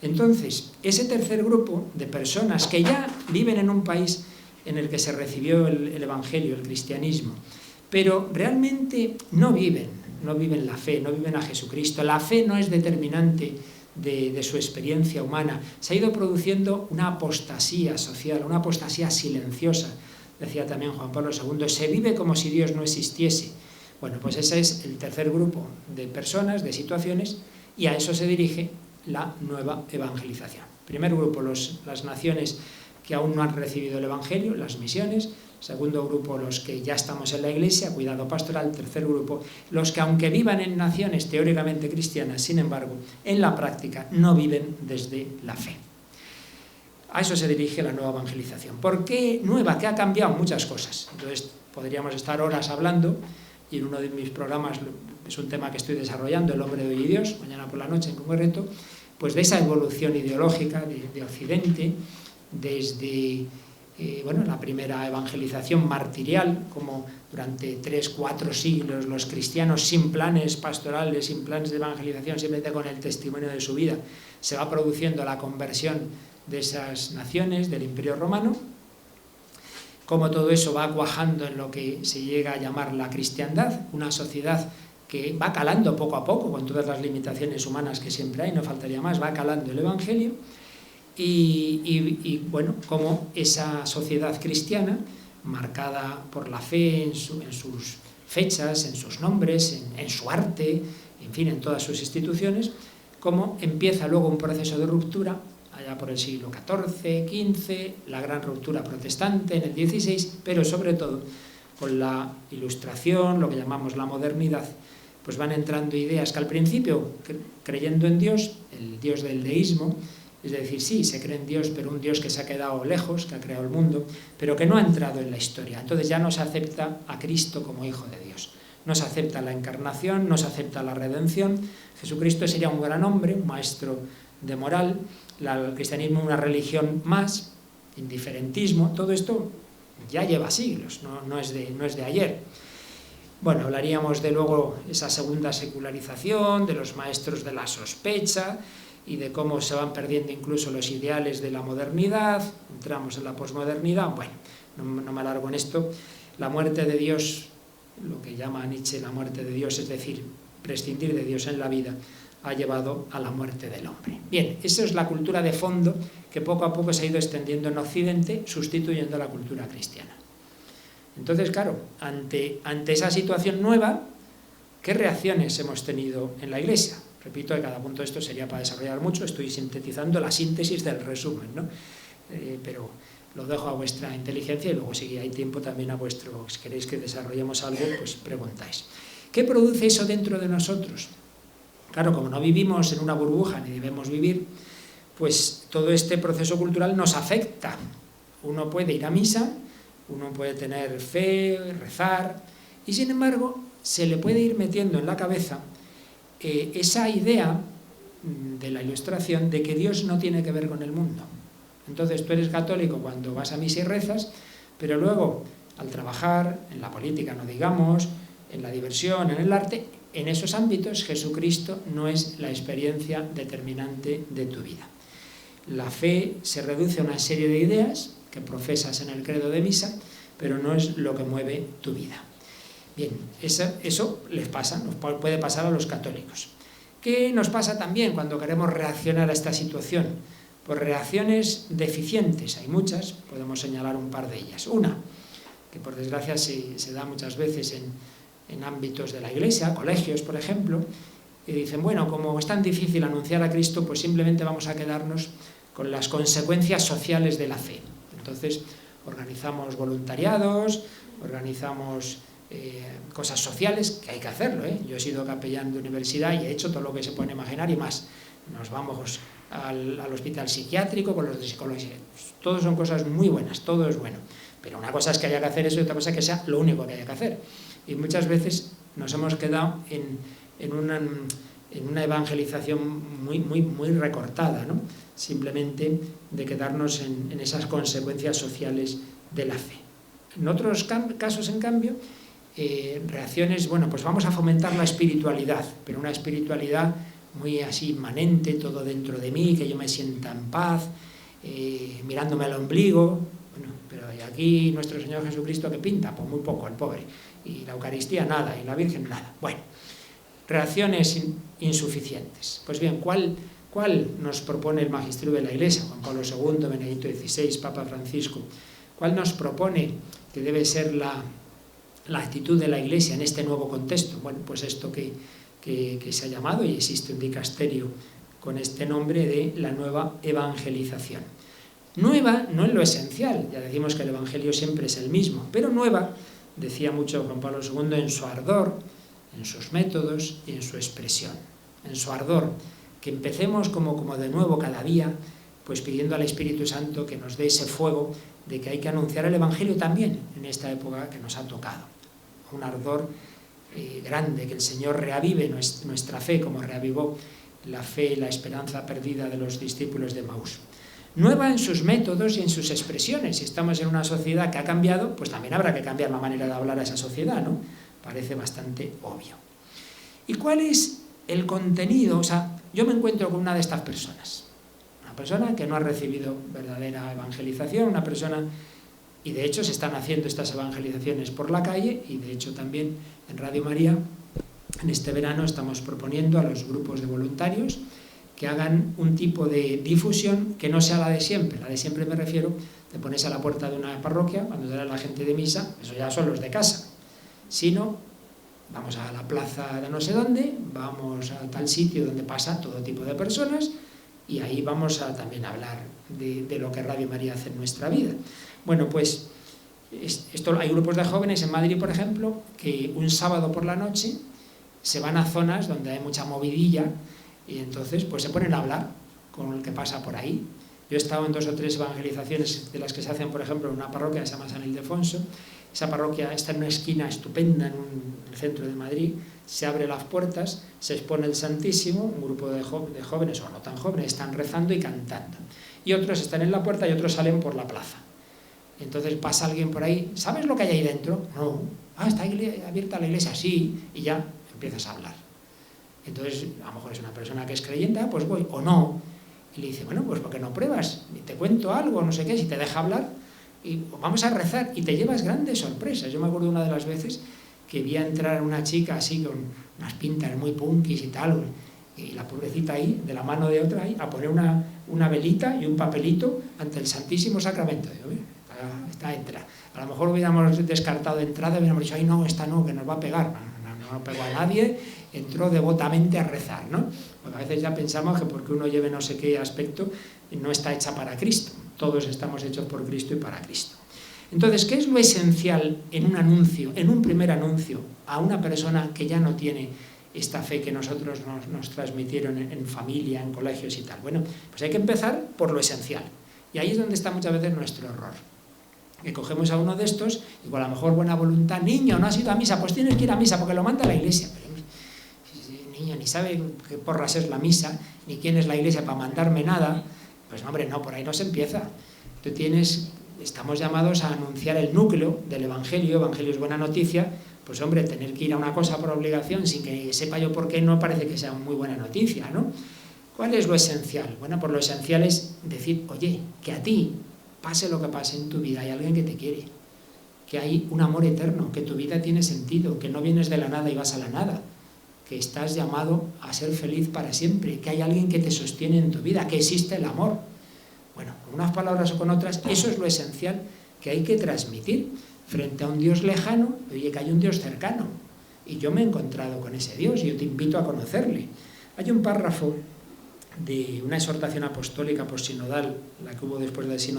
Entonces, ese tercer grupo de personas que ya viven en un país en el que se recibió el Evangelio, el cristianismo, pero realmente no viven la fe, no viven a Jesucristo. La fe no es determinante de su experiencia humana. Se ha ido produciendo una apostasía social, una apostasía silenciosa. Decía también Juan Pablo II, se vive como si Dios no existiese. Bueno, pues ese es el tercer grupo de personas, de situaciones, y a eso se dirige la nueva evangelización. Primer grupo, las naciones que aún no han recibido el Evangelio, las misiones. Segundo grupo, los que ya estamos en la Iglesia, cuidado pastoral. Tercer grupo, los que aunque vivan en naciones teóricamente cristianas, sin embargo, en la práctica no viven desde la fe. A eso se dirige la nueva evangelización. ¿Por qué nueva? ¿Qué ha cambiado? Muchas cosas. Entonces, podríamos estar horas hablando, y en uno de mis programas es un tema que estoy desarrollando, El hombre de hoy y Dios, mañana por la noche en concreto, pues de esa evolución ideológica de Occidente, desde la primera evangelización martirial, como durante 3-4 siglos los cristianos sin planes pastorales, sin planes de evangelización, simplemente con el testimonio de su vida, se va produciendo la conversión de esas naciones, del Imperio Romano, cómo todo eso va cuajando en lo que se llega a llamar la cristiandad, una sociedad que va calando poco a poco, con todas las limitaciones humanas que siempre hay, no faltaría más, va calando el Evangelio, y cómo esa sociedad cristiana, marcada por la fe en sus fechas, en sus nombres, en su arte, en fin, en todas sus instituciones, cómo empieza luego un proceso de ruptura, allá por el siglo XIV, XV, la gran ruptura protestante en el XVI, pero sobre todo con la Ilustración, lo que llamamos la modernidad, pues van entrando ideas que al principio, creyendo en Dios, el Dios del deísmo, es decir, sí, se cree en Dios, pero un Dios que se ha quedado lejos, que ha creado el mundo, pero que no ha entrado en la historia. Entonces ya no se acepta a Cristo como Hijo de Dios. No se acepta la encarnación, no se acepta la redención. Jesucristo sería un gran hombre, un maestro de moral, el cristianismo una religión más, indiferentismo, todo esto ya lleva siglos, no es de ayer. Bueno, hablaríamos de luego esa segunda secularización, de los maestros de la sospecha, y de cómo se van perdiendo incluso los ideales de la modernidad, entramos en la posmodernidad. Bueno, no me alargo en esto. La muerte de Dios, lo que llama Nietzsche la muerte de Dios, es decir, prescindir de Dios en la vida, ha llevado a la muerte del hombre. Bien, esa es la cultura de fondo que poco a poco se ha ido extendiendo en Occidente, sustituyendo a la cultura cristiana. Entonces, claro, ante esa situación nueva, ¿qué reacciones hemos tenido en la Iglesia? Repito que cada punto de esto sería para desarrollar mucho, estoy sintetizando la síntesis del resumen, ¿no? Pero lo dejo a vuestra inteligencia y luego si hay tiempo también a vuestro, si queréis que desarrollemos algo, pues preguntáis. ¿Qué produce eso dentro de nosotros? Claro, como no vivimos en una burbuja ni debemos vivir, pues todo este proceso cultural nos afecta. Uno puede ir a misa, uno puede tener fe, rezar, y sin embargo se le puede ir metiendo en la cabeza esa idea de la Ilustración de que Dios no tiene que ver con el mundo. Entonces tú eres católico cuando vas a misa y rezas, pero luego al trabajar, en la política no digamos, en la diversión, en el arte, en esos ámbitos Jesucristo no es la experiencia determinante de tu vida. La fe se reduce a una serie de ideas que profesas en el credo de misa, pero no es lo que mueve tu vida. Bien, eso les pasa, nos puede pasar a los católicos. ¿Qué nos pasa también cuando queremos reaccionar a esta situación? Pues reacciones deficientes, hay muchas, podemos señalar un par de ellas. Una, que por desgracia se da muchas veces en ámbitos de la Iglesia, colegios por ejemplo, y dicen, bueno, como es tan difícil anunciar a Cristo, pues simplemente vamos a quedarnos con las consecuencias sociales de la fe. Entonces organizamos voluntariados, organizamos cosas sociales, que hay que hacerlo, ¿eh? Yo he sido capellán de universidad y he hecho todo lo que se puede imaginar y más. Nos vamos al hospital psiquiátrico con los de psicología. Todo son cosas muy buenas, todo es bueno. Pero una cosa es que haya que hacer eso y otra cosa es que sea lo único que haya que hacer. Y muchas veces nos hemos quedado en una evangelización muy recortada, ¿no? Simplemente de quedarnos en esas consecuencias sociales de la fe. En otros casos, en cambio, reacciones, bueno, pues vamos a fomentar la espiritualidad, pero una espiritualidad muy así inmanente, todo dentro de mí, que yo me sienta en paz, mirándome al ombligo. Bueno, pero aquí nuestro Señor Jesucristo, ¿qué pinta? Pues muy poco, el pobre. Y la Eucaristía nada, y la Virgen nada. Bueno, reacciones insuficientes. Pues bien, ¿cuál nos propone el magisterio de la Iglesia? Juan Pablo II, Benedicto XVI, Papa Francisco. ¿Cuál nos propone que debe ser la actitud de la Iglesia en este nuevo contexto? Bueno, pues esto que se ha llamado, y existe un dicasterio con este nombre, de la nueva evangelización. Nueva no en lo esencial, ya decimos que el Evangelio siempre es el mismo, pero nueva, decía mucho Juan Pablo II, en su ardor, en sus métodos y en su expresión. En su ardor, que empecemos como de nuevo cada día, pues pidiendo al Espíritu Santo que nos dé ese fuego de que hay que anunciar el Evangelio también en esta época que nos ha tocado. Un ardor grande, que el Señor reavive nuestra fe, como reavivó la fe y la esperanza perdida de los discípulos de Maús. Nueva en sus métodos y en sus expresiones. Si estamos en una sociedad que ha cambiado, pues también habrá que cambiar la manera de hablar a esa sociedad, ¿no? Parece bastante obvio. ¿Y cuál es el contenido? O sea, yo me encuentro con una de estas personas. Una persona que no ha recibido verdadera evangelización, una persona... Y de hecho se están haciendo estas evangelizaciones por la calle, y de hecho también en Radio María, en este verano, estamos proponiendo a los grupos de voluntarios que hagan un tipo de difusión que no sea la de siempre. La de siempre me refiero, te pones a la puerta de una parroquia, cuando sale la gente de misa, eso ya son los de casa. Sino, vamos a la plaza de no sé dónde, vamos a tal sitio donde pasa todo tipo de personas, y ahí vamos a también hablar de lo que Radio María hace en nuestra vida. Bueno, pues esto, hay grupos de jóvenes en Madrid, por ejemplo, que un sábado por la noche se van a zonas donde hay mucha movidilla, y entonces pues se ponen a hablar con el que pasa por ahí. Yo he estado en 2 o 3 evangelizaciones de las que se hacen, por ejemplo, en una parroquia que se llama San Ildefonso. Esa parroquia está en una esquina estupenda en el centro de Madrid, se abren las puertas, se expone el Santísimo, un grupo de jóvenes o no tan jóvenes están rezando y cantando. Y otros están en la puerta y otros salen por la plaza. Entonces pasa alguien por ahí, ¿sabes lo que hay ahí dentro? No. Ah, ¿está abierta la iglesia? Sí. Y ya empiezas a hablar. Entonces, a lo mejor es una persona que es creyente, pues voy, o no. Y le dice, bueno, pues ¿por qué no pruebas? Y te cuento algo, no sé qué, si te deja hablar, y vamos a rezar, y te llevas grandes sorpresas. Yo me acuerdo una de las veces que vi a entrar una chica así con unas pintas muy punkis y tal, y la pobrecita ahí, de la mano de otra ahí, a poner una velita y un papelito ante el Santísimo Sacramento. Digo, esta entra. A lo mejor hubiéramos descartado de entrada, hubiéramos dicho, ay no, esta no, que nos va a pegar. No pegó a nadie, entró devotamente a rezar, ¿no? Porque a veces ya pensamos que porque uno lleve no sé qué aspecto, no está hecha para Cristo. Todos estamos hechos por Cristo y para Cristo. Entonces, ¿qué es lo esencial en un anuncio, en un primer anuncio, a una persona que ya no tiene esta fe que nosotros nos transmitieron en familia, en colegios y tal? Bueno, pues hay que empezar por lo esencial. Y ahí es donde está muchas veces nuestro error. Que cogemos a uno de estos y con la mejor buena voluntad, niño, no has ido a misa, pues tienes que ir a misa porque lo manda la iglesia. Pero el niño ni sabe qué porras es la misa, ni quién es la iglesia para mandarme nada. Pues hombre, no, por ahí no se empieza. Estamos llamados a anunciar el núcleo del Evangelio. Evangelio es buena noticia. Pues hombre, tener que ir a una cosa por obligación sin que sepa yo por qué no parece que sea muy buena noticia, ¿no? ¿Cuál es lo esencial? Bueno, pues lo esencial es decir, oye, que a ti, pase lo que pase en tu vida, hay alguien que te quiere, que hay un amor eterno, que tu vida tiene sentido, que no vienes de la nada y vas a la nada, que estás llamado a ser feliz para siempre, que hay alguien que te sostiene en tu vida, que existe el amor. Bueno, con unas palabras o con otras, eso es lo esencial que hay que transmitir frente a un Dios lejano. Oye, que hay un Dios cercano, y yo me he encontrado con ese Dios, y yo te invito a conocerle. Hay un párrafo de una exhortación apostólica postsinodal, la que hubo después del sínodo